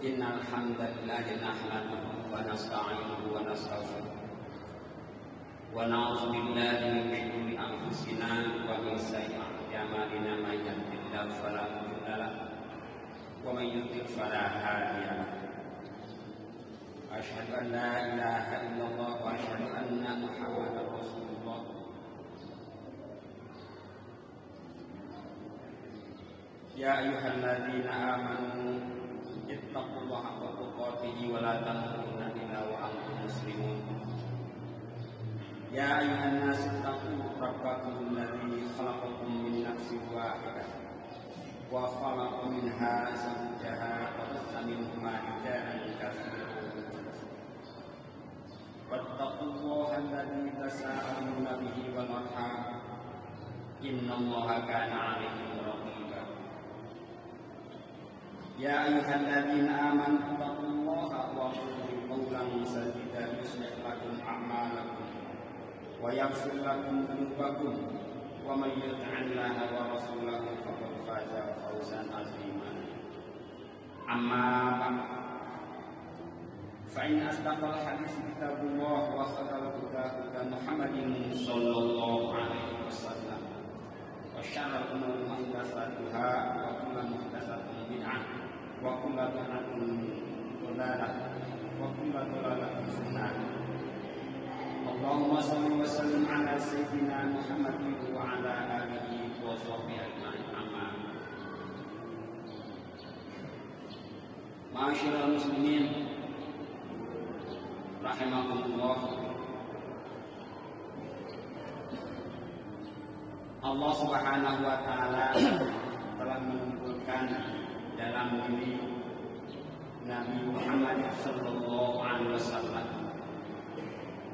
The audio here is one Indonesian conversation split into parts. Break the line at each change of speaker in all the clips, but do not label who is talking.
Innal hamdalillah nahmaduhu wa nasta'inuhu wa nastaghfiruh wa na'udzu billahi min shururi anfusina wa min sayyi'ati a'malina may yahdihillahu fala mudilla lahu wa may yudlil fala hadiya lahu. Asyhadu an la ilaha illallah wa asyhadu anna Muhammadar Rasulullah. Ya ayyuhalladzina amanu ittaqullaha haqqa tuqatih wa la tamutunna illa wa antum muslimun. Ya ayyuhan nas ittaqu rabbakum alladzi khalaqakum min nafsin wahidah wa khalaqa minha zawjaha wa bassa minhuma rijalan katsiran. Wattaqullaha alladzi tasaaluna bihi wal arham innallaha kana 'alaykum raqiba. Ya ayyuhalladzina amanu taqullaha wa qulu qawlan sadida yuslih lakum a'malakum ويغفر لكم ذنوبكم ومن يطع الله ورسوله فقد فاز فوزا عظيما أما بعد فإن أصدق الحديث كتاب الله وخير الهدى هدى محمد صلى الله عليه وسلم وشر الأمور محدثاتها وكل محدثة بدعة وكل بدعة ضلالة وكل ضلالة في النار اللهم صل وسلم على سيدنا محمد وعلى آله وصحبه أجمعين أما Ma'asyiral muslimin rahimakumullah. Allah Subhanahu wa taala telah mengumpulkan dalam diri Nabi Muhammad sallallahu alaihi wasallam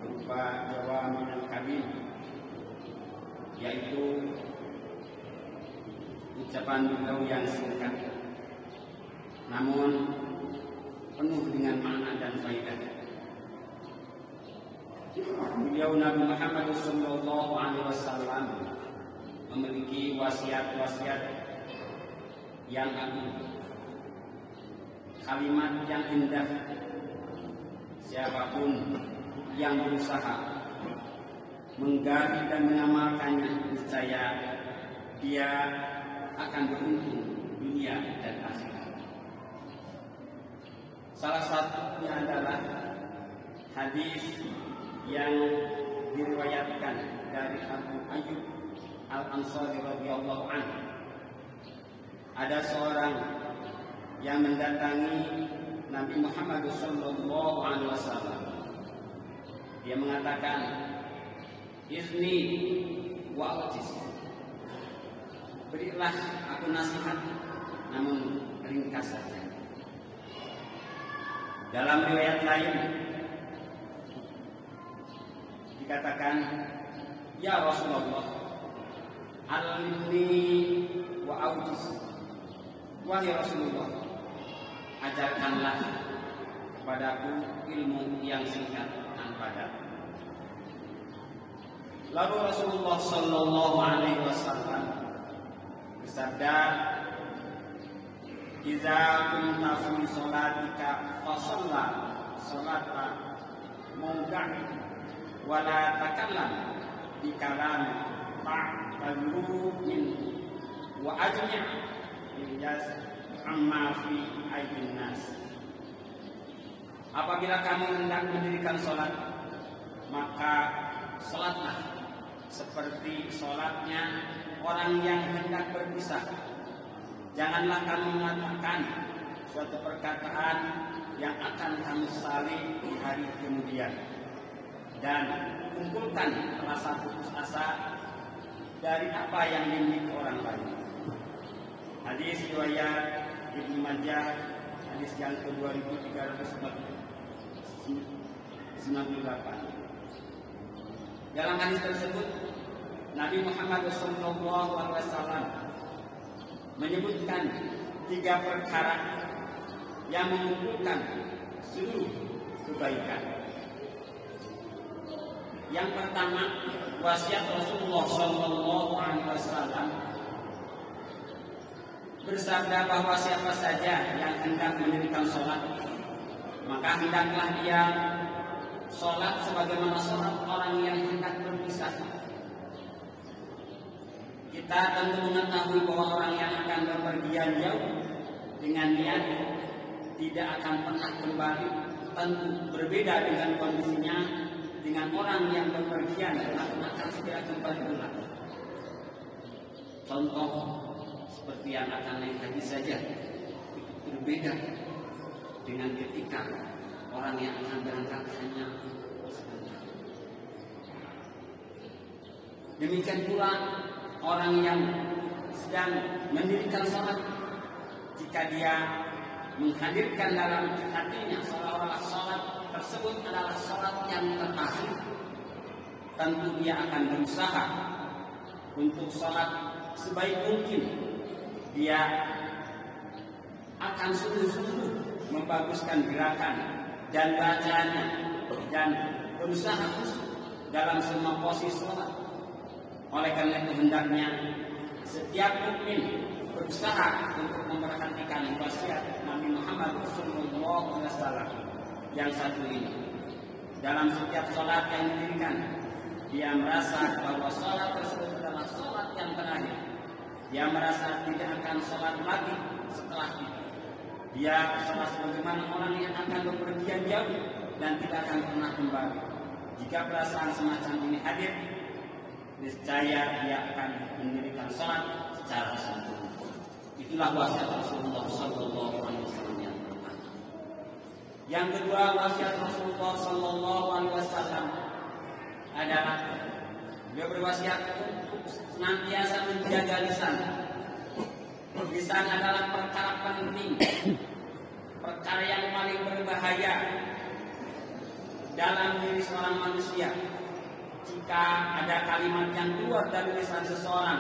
berupa jawami'ul kalim, yaitu ucapan beliau yang singkat namun penuh dengan makna dan faedah. Beliau Nabi Muhammad sallallahu alaihi wasallam memiliki wasiat-wasiat yang agung, kalimat yang indah. Siapapun yang berusaha menggali dan mengamalkannya, niscaya dia akan beruntung dunia dan akhirat. Salah satunya adalah hadis yang diriwayatkan dari Abu Ayyub Al-Ansari radhiyallahu anhu. Ada seorang yang mendatangi Nabi Muhammad sallallahu alaihi wasallam. Dia mengatakan, "Izni wa autis." Berilah aku nasihat, namun ringkas saja. Dalam riwayat lain dikatakan, "Ya Rasulullah, alimni wa autis." Wahai Rasulullah, ajarkanlah kepadaku ilmu yang singkat dan padat. Lalu Rasulullah sallallahu alaihi wasallam bersabda, "Idza kunta fi sholatika fa shalla sholata mawda'i wa la takallam bi kalam ta'talu min wa ajmi' ilyas amma fi aydin nas." Apabila kamu hendak mendirikan sholat, maka sholatlah seperti sholatnya orang yang hendak berpisah. Janganlah kamu mengatakan suatu perkataan yang akan kamu sesali di hari kemudian, dan kumpulkan rasa putus asa dari apa yang dimiliki orang lain. Hadis riwayat Ibnu Majah, hadis yang ke-2398. Dalam hadis tersebut Nabi Muhammad SAW menyebutkan 3 perkara yang mengumpulkan seluruh kebaikan. Yang pertama, wasiat Rasulullah SAW bersabda bahwa siapa saja yang hendak mendirikan sholat, maka hendaklah dia sholat sebagaimana sholat orang yang hendak berpisah. Kita tentu mengetahui bahwa orang yang akan bepergian jauh dengan niat tidak akan pernah kembali, tentu berbeda dengan kondisinya dengan orang yang bepergian namun akan segera kembali pulang. Contoh seperti yang akan naik haji saja berbeda dengan ketika orang yang akan berangkat hanya sebentar. Demikian pula orang yang sedang mendirikan sholat, jika dia menghadirkan dalam hatinya seolah-olah sholat tersebut adalah sholat yang terakhir, tentu dia akan berusaha untuk sholat sebaik mungkin. Dia akan sungguh-sungguh membaguskan gerakan dan bacaannya dan berusaha dalam semua posisi sholat. Oleh karena itu hendaknya setiap mukmin berusaha untuk memperhatikan wasiat Nabi Muhammad SAW yang satu ini. Dalam setiap sholat yang didirikan, dia merasa bahwa sholat tersebut adalah sholat yang terakhir. Dia merasa tidak akan sholat lagi setelah itu. Dia sama sebagaimana orang yang akan bepergian jauh dan tidak akan pernah kembali. Jika perasaan semacam ini hadir, niscaya dia akan mendirikan sholat secara sempurna. Itulah wasiat Rasulullah SAW yang pertama. Yang kedua, wasiat Rasulullah SAW adalah beliau berwasiat untuk senantiasa menjaga lisan. Lisan adalah perkara penting, perkara yang paling berbahaya dalam diri seorang manusia. Jika ada kalimat yang keluar dari lisan seseorang,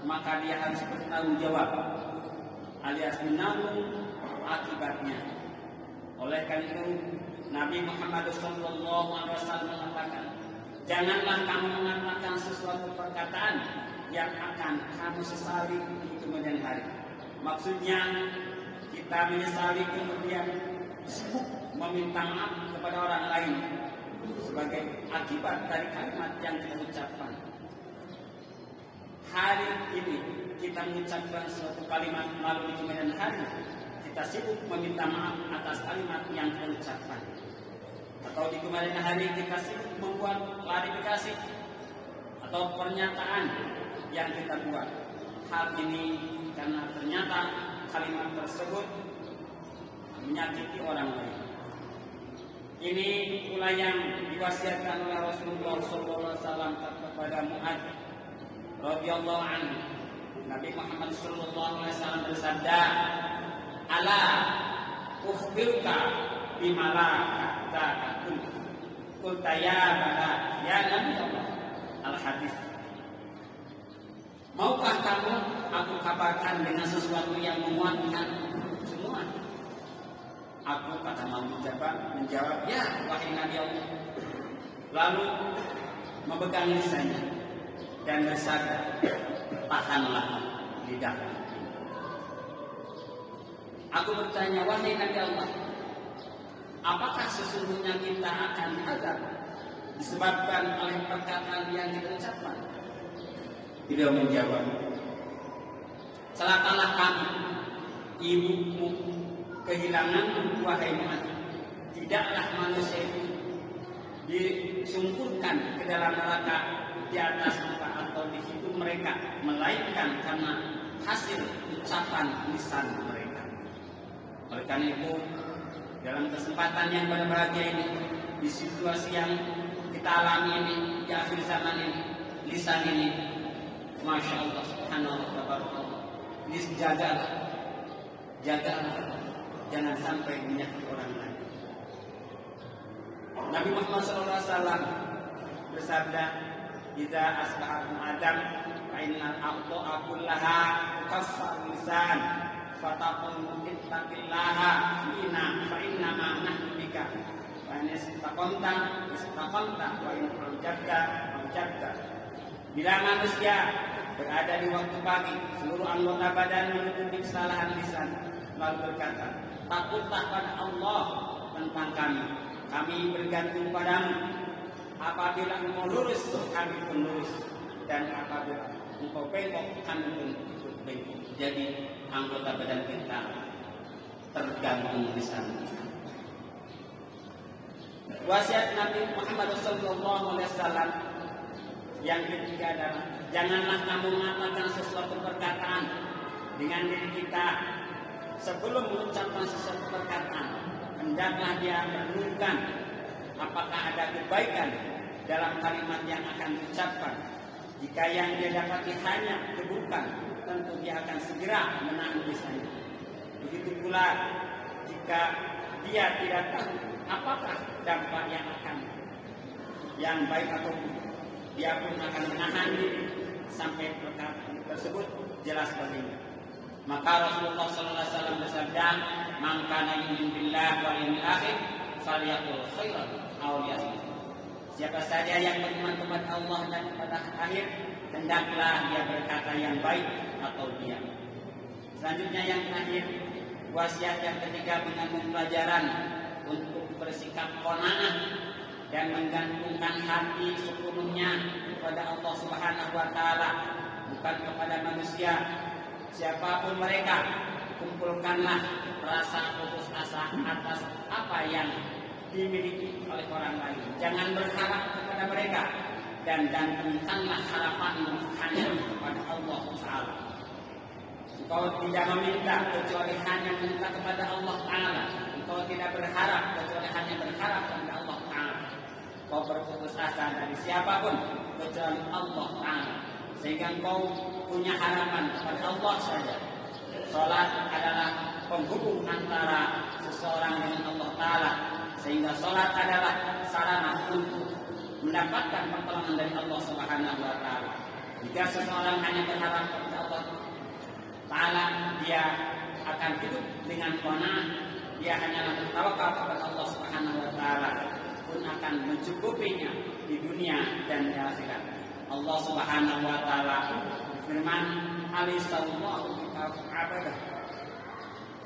maka dia harus bertanggung jawab, alias menanggung akibatnya. Oleh karena itu, Nabi Muhammad SAW mengatakan, janganlah kamu mengatakan sesuatu perkataan yang akan kamu sesali di kemudian hari. Maksudnya, kita menyesali kemudian sibuk meminta maaf kepada orang lain sebagai akibat dari kalimat yang kita ucapkan. Hari ini kita mengucapkan suatu kalimat, lalu di kemudian hari kita sibuk meminta maaf atas kalimat yang kita ucapkan. Atau di kemudian hari kita sibuk membuat klarifikasi atau pernyataan yang kita buat. Hal ini karena ternyata kalimat tersebut menyakiti orang lain. Ini pula yang diwasiatkan oleh Rasulullah SAW kepada Mu'adz radhiyallahu anhu. Nabi Muhammad SAW bersabda, "Ala ukhbiruka bima la ta'lamun." Qulta ya bala ya Nabi Allah. Al-Hadis. Maukah kamu aku kabarkan dengan sesuatu yang memuaskan semua? Aku kata mau menjawab, ya wahai Nabi Allah. Lalu memegang lisannya dan bersabda, tahanlah lidah. Aku bertanya, wahai Nabi Allah, apakah sesungguhnya kita akan diazab disebabkan oleh perkataan yang kita ucapkan? Beliau menjawab, celakalah kamu, ibumu kehilangan wahai Mu'adz. Tidaklah manusia itu disungkurkan ke dalam neraka di atas muka atau di situ mereka, melainkan karena hasil ucapan lisan mereka. Oleh karena itu, dalam kesempatan yang berbahagia ini, di situasi yang kita alami ini, di akhir zaman ini, lisan ini, Masya Allah, Subhanallah, Tabarakallah, ini jagalah, jangan sampai menyakiti orang lain. Nabi Muhammad SAW bersabda, "Idza asbaha Adam, fa innal aqta'a kullaha kaffar lisan, fataqul ittaqillaha fina fa inna ma nahnu bika. Fa in istaqamta wa in jadda." Bila manusia berada di waktu pagi, seluruh anggota badan menutupi kesalahan lisan, lalu berkata, takutlah pada Allah tentang kami bergantung padamu. Apabila engkau lurus, kami pun lurus, dan apabila engkau bengkok, kami pun ikut bengkok. Jadi anggota badan kita tergantung lisan kita. Wasiat Nabi Muhammad SAW yang ketiga adalah, janganlah kamu mengatakan sesuatu perkataan dengan diri kita. Sebelum mengucapkan sesuatu perkataan, hendaklah dia merenungkan apakah ada kebaikan dalam kalimat yang akan diucapkan. Jika yang dia dapati hanya keburukan, tentu dia akan segera menahan lisannya. Begitu pula jika dia tidak tahu apakah dampak yang baik atau buruk, dia pun akan menahan diri sampai perkataan tersebut jelas baginya. Maka Rasulullah SAW bersabda, "Man kana yu'minu billahi wal yawmil akhir falyaqul khairan aw liyasmut." Siapa saja yang beriman kepada Allah dan kepada akhir, hendaklah dia berkata yang baik atau diam. Selanjutnya yang terakhir, wasiat yang ketiga mengandung pelajaran untuk bersikap qanaah dan menggantungkan hati sepenuhnya kepada Allah Subhanahu wa taala, bukan kepada manusia. Siapapun mereka, kumpulkanlah rasa putus asa atas apa yang dimiliki oleh orang lain. Jangan berharap kepada mereka dan gantungkanlah harapanmu hanya kepada Allah Taala. Engkau tidak meminta kecuali hanya meminta kepada Allah Taala. Engkau tidak berharap kecuali hanya berharap kepada Allah Taala. Kau berputus asa dari siapapun kecuali Allah Taala, sehingga engkau punya harapan kepada Allah saja. Salat adalah penghubung antara seseorang dengan Allah Taala, sehingga salat adalah sarana untuk mendapatkan pertolongan dari Allah Subhanahu wa taala. Jika seseorang hanya berharap kepada Allah Taala, dia akan hidup dengan qanaah, dia hanyalah bertawakal kepada Allah Subhanahu wa taala, pun akan mencukupinya di dunia dan di akhirat. Allah Subhanahu wa taala berfirman, "Alaihissallahu bi'abadah."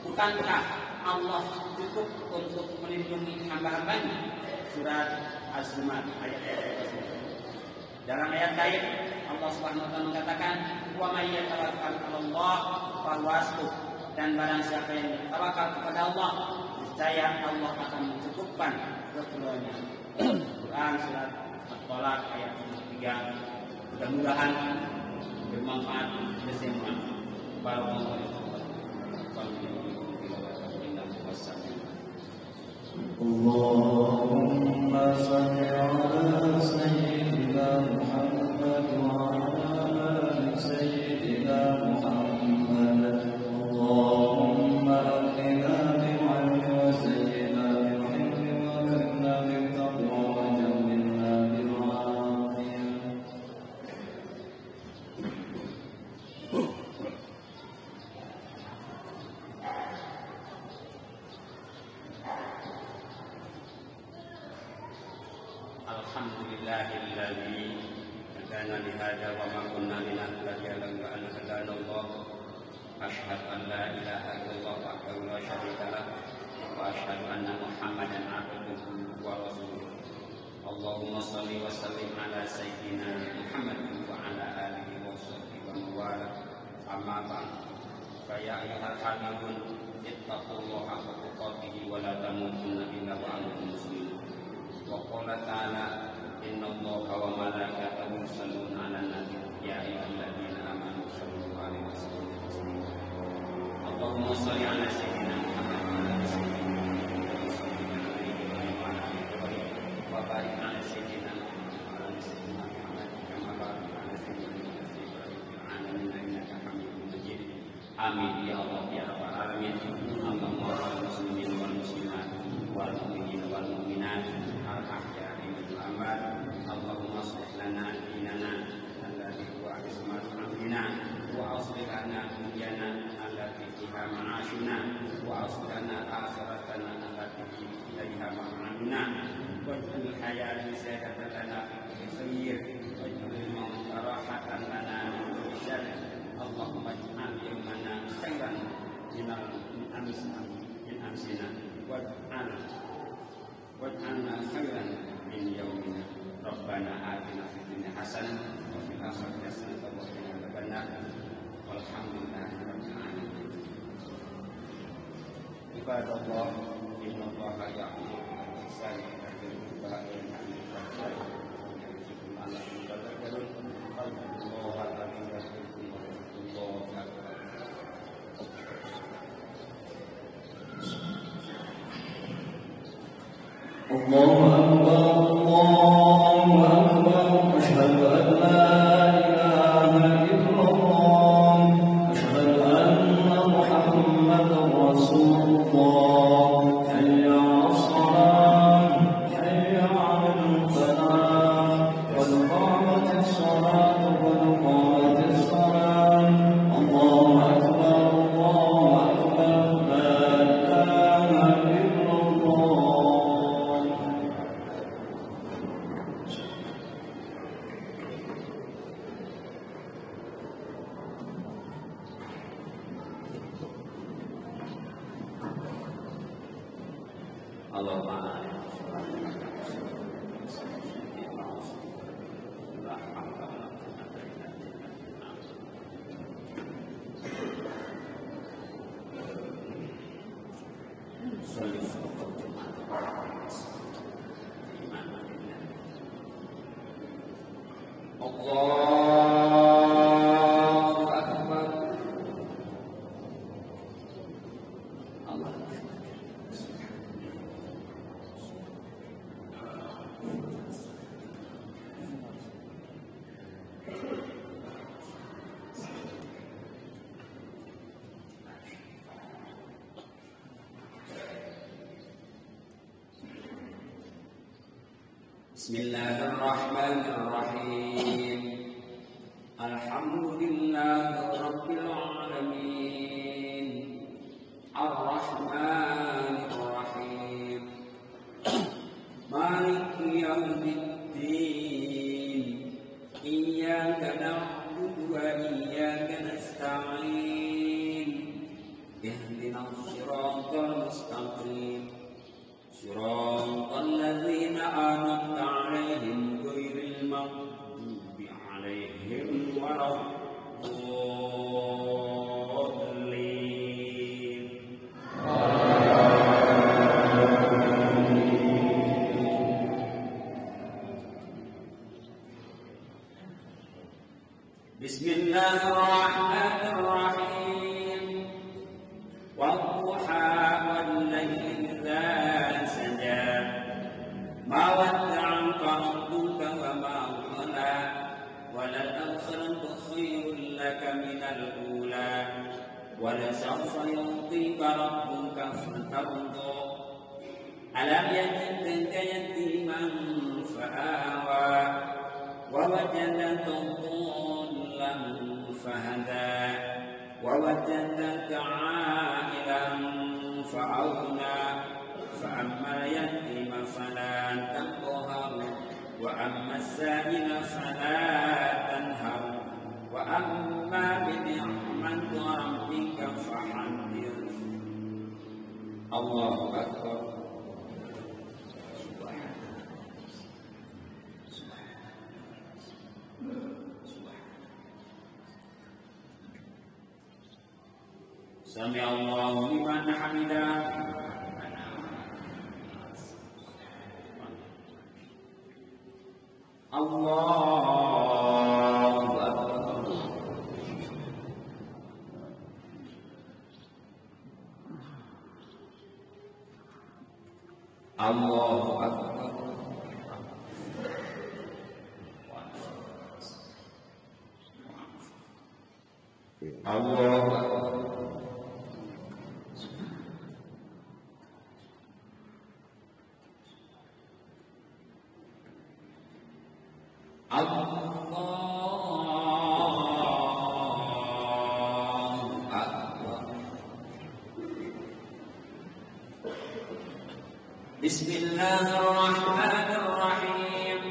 Bukankah Allah cukup untuk melindungi hamba-hambanya? Surat Az-Zumar ayat 29. Dalam ayat lain Allah Subhanahu wa taala mengatakan, "Wa may yatawakkal 'alallah fa huwa hasbuh." Dan barang siapa yang bertawakal kepada Allah, niscaya Allah akan mencukupkan keperluannya. Quran surat At-Tolak ayat 3. Mudah-mudahan bermanfaat untuk semua. Barakallahu
Allahumma salli ala sayyidina Muhammad wa ala ali sayyidina Muhammad. Allahumma aghna bil 'ilmi wa zayyinna bil 'ilmi wa akrimna bit taqwa wa jammilna bil 'afiyah.
Alhamdulillahilladzi hadana li hadza wa ma kunna linahtadiya laula an hadana Allah. Asyhadu an la ilaha illallah wahdahu la syarika lah wa asyhadu anna Muhammadan abduhu wa rasuluh. Allahumma shalli wa sallim ala sayyidina Muhammad wa ala alihi wa sahbihi wa mawala. Amma ba'd. Fa ya ayyuhal habibun ittaqullaha haqqa tuqatih wa la tamutunna illa wa antum muslimun. Wa qala ta'ala, innallaha wa malaikatahu yusholluna 'alan nabi ya ayyuhalladzina amanu shollu 'alaihi wa sallimu taslima. Allahumma shalli 'ala sayyidina Muhammad wa ala sayyidina wa barik 'ala sayyidina Muhammad wa ala sayyidina Muhammad kama barakta 'ala sayyidina Ibrahim fil 'alamin innaka Hamidum Majid. Amin ya Allah ya rabbal alamin. Allahumma salli muslimin wal muslimat wal mu'minin wal mu'minat al-ahya'i minal amwat. Allahumma aslih lana dinana alladzi huwa ismatu amrina wa aslih lana dunyana allati fiha ma'ashuna wa aslih lana akhiratana allati ilaiha ma'aduna waj'al hayata ziyadatan lana fi khair waj'al mauta rahatan lana min kulli syarr. Allahumma ij'al yawmana khairan min amsina waj'alna khairan min yawmina. Rabbana atina fid dunya hasanah wa fil akhirati hasanah wa qina adzabannar. Walhamdulillahi rabbil alamin. Ibadallah, innallaha ya'muru bil ihsani wa yanha 'anil munkari wa yanha 'anil munkari. Allahu akbar.
Allahu akbar, Allahu akbar, asyhadu an la ilaha illallah, asyhadu anna Muhammadar Rasulullah. Hayya 'alas shalah, hayya 'alal falah, qad qamatis shalah, qad qamatis salah. Allahu akbar, Allahu akbar, la ilaha illallah.
Allahumma Allahu Akbar. Allah. Bismillahirrahmanirrahim. Alhamdulillahi rabbil alamin. Ar-Rahmanir Rahim. Maliki yaumiddin. Iyyaka na'budu wa iyyaka nasta'in. Ihdinas siratal mustaqim. Siratal ladzina an'amta 'alaihim ghairil maghdubi 'alaihim waladdallin. Bismillahirrahmanirrahim. Wadduha wal-laili idza saja. Ma wadda'aka rabbuka wa ma qala. Walal-akhiratu khairun laka minal ula. Walasawfa yu'tika rabbuka fatarda. Alam yajidka yatiman fa'awa. Wa wajadaka dhallan fahada. Wa wajadaka 'ailan fa'aghna. Fa'ammal yatima fala taqhar. Wa ammas sa'ila fala tanhar. Wa amma bi ni'mati rabbika fahaddith. Allahu Akbar. Sami Allahu liman hamidah. Allahu Akbar. Allahu Akbar. Allahu Akbar. Allahu Akbar. Bismillahirrahmanirrahim.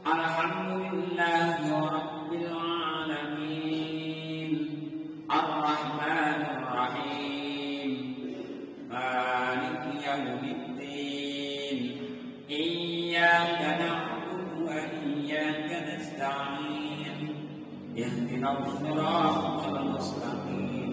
Alhamdulillahi rabbil alamin. Ar-Rahmanir Rahim. Maliki yaumiddin. Iyyaka na'budu wa iyyaka nasta'in. Ihdinas siratal mustaqim.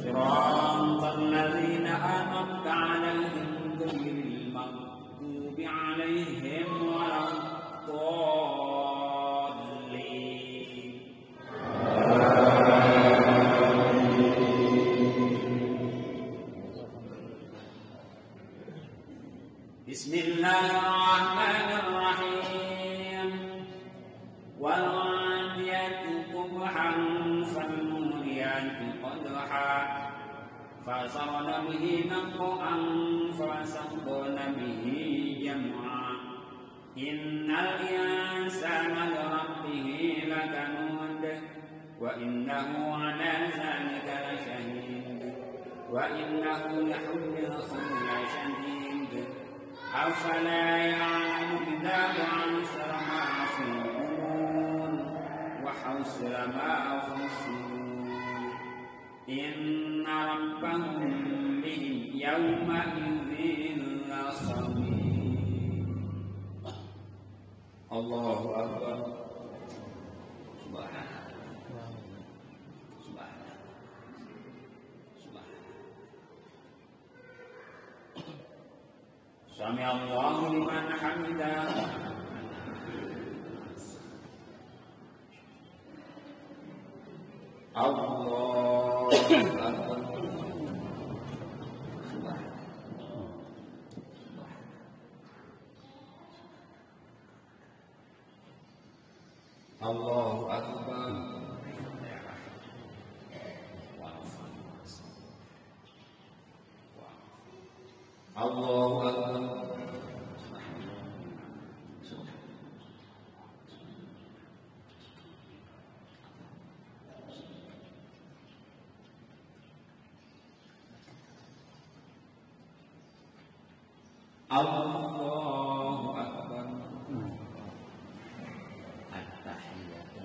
Siratal ladzina an'amta 'alaihim ghairil maghdubi 'alaihim waladdallin. Bismillahirrahmanirrahim. Wal 'adiyati qubhan fal muriyati qadha. Fasarna bihi naq'an fasaqna bihi jam'a. Innal insana li rabbih lakanud. Wa innahu 'ala zalika lashahid. Wa innahu lihubbil khairi lashadid. Afala ya'lamu idza bu'ithira ma fil qubur wa hawsila ma fis sudur. Inna rabbahum bihim yawma idzin Allahu Akbar. Subhanallah. Subhanallah. Subhanallah. Sami Allahu liman hamidah. Allahu Akbar. Allahu Akbar. Allahu Akbar. Allahu Akbar. At-tahiyatu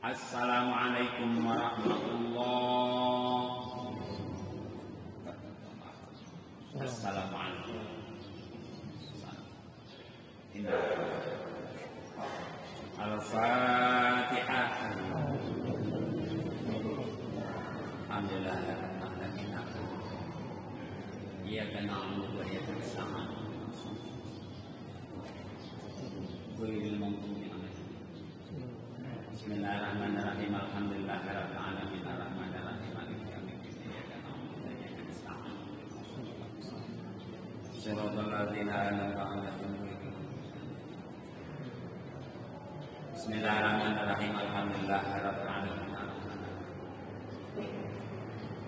Assalamualaikum warahmatullahi wabarakatuh. Assalamualaikum. Al-Fatihah. Alhamdulillah. Iyyaka na'budu wa iyyaka nasta'in. Ghairil maghdubi 'alaihim. Bismillahirrahmanirrahim. Alhamdulillahirabbil alamin arrahmanirrahim maliki yaumiddin iyyaka na'budu wa iyyaka nasta'in. Shiratal ladzina an'amta 'alaihim. Bismillahirrahmanirrahim. Alhamdulillahirabbil alamin arrahmanirrahim.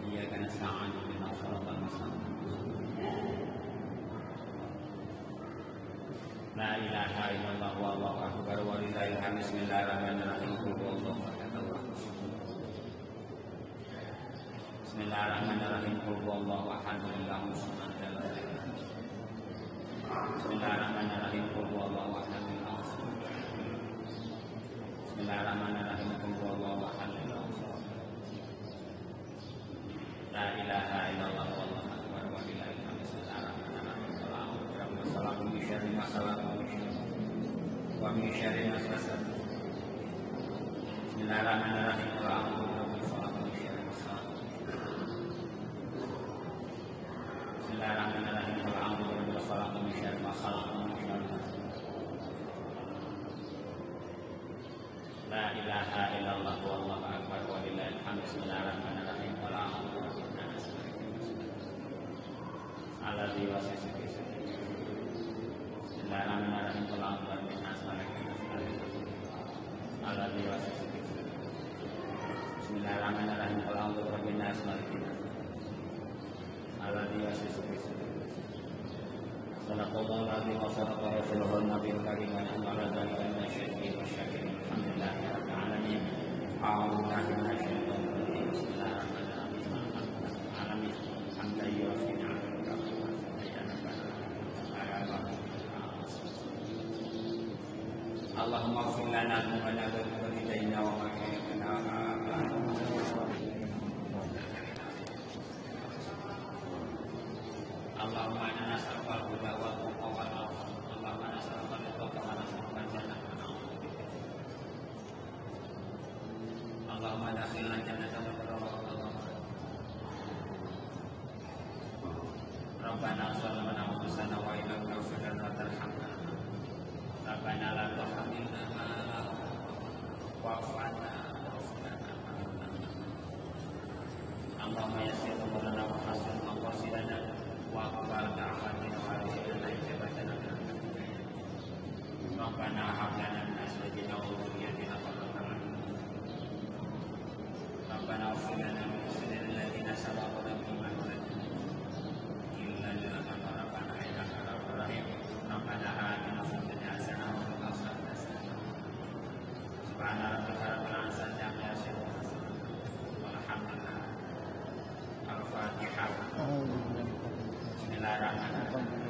Iyyaka nasta'in ihdinas siratal mustaqim. La ilaha illallah wallahu akbar walillahil hamd. Bismillahirrahmanirrahim. Allahu akbar. Bismillahirrahmanirrahim. Allahu ahad. Allahu samad. Bismillahirrahmanirrahim. Allahu ahad. Bismillahirrahmanirrahim. Allahu ahad. La ilaha illallah wallahu akbar walillahil hamd. Assalamu min syarri ma khalaq wa min syarri ma hasad. Bismillahirrahmanirrahim. A'udzu birabbil falaq min syarri ma khalaq. Bismillahirrahmanirrahim. A'udzu birabbil falaq min syarri ma khalaq wa min syarri ma hasad. La ilaha illallah wallahu akbar walillahil hamd. Bismillahirrahmanirrahim. A'udzu birabbin nas alladzi waswasa fi sudurihim. Bismillahirrahmanirrahim. A'udzu birabbin nas alladzi waswasa fi sudurihim. Bismillahirrahmanirrahim. A'udzu birabbin nas alladzi waswasa fi sudurihim. Sadaqallahul azim wa sadaqa rasuluhun nabiyul karim wa nahnu ala dzalika minasyahidin wasyakirin. Alhamdulillahirabbil alamin. A'udzu billahi minasyaitonir rajim. Bismillahirrahmanirrahim. Alamin. Hamdan yuwaffi ni'amahu wa Allahumma ighfir lana dhunubana wa walidayna wa ma kana Allahumma inna nas'aluka al-huda wal tuqa wal afafa. Allahumma nas'aluka ridhaka wa nas'aluka al-jannah wa na'udzu bika. Allahumma adkhilna al-jannata wa ridhaka. Rabbana zalamna anfusana wa illam taghfir lana wa tarhamna. Rabbana la tuhammilna ma la wa'fu 'anna wa'fu lana. Allahumma yassir umurana wa hassin maqasidana wa aqbal da'watina wa rizqana ijabatana min rahmatika. Rabbana hab lana min azwajina wa dhurriyyatina qurrata a'yun. Rabbana ighfir lana min secara